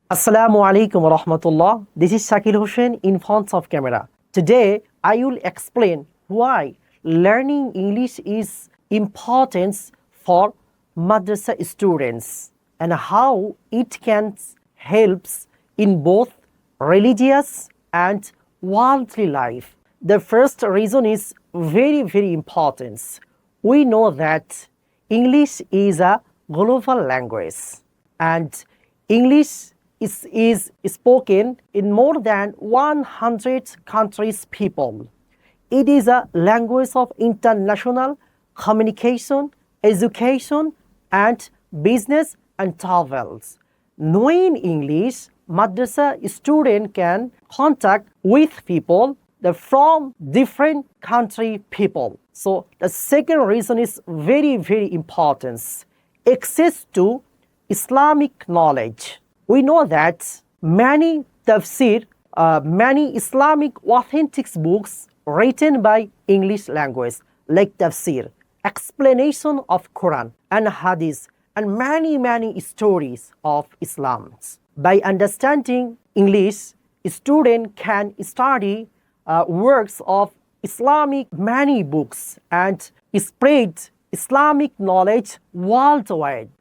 Assalamu alaikum wa rahmatullah. This is Shakil Hussain in front of camera. Today, I will explain why learning English is important for madrasa students and how it can help in both religious and worldly life. The first reason is very important. We know that English is a global language and English is spoken in more than 100 countries people. It is a language of international communication, education, and business and travels. Knowing English, madrasa student can contact with people from different country people. So the second reason is very important. Access to Islamic knowledge. We know that many tafsir, many Islamic authentic books written by English language like tafsir, explanation of Quran and Hadith, and many stories of Islam. By understanding English, student can study works of Islamic many books and spread Islamic knowledge worldwide.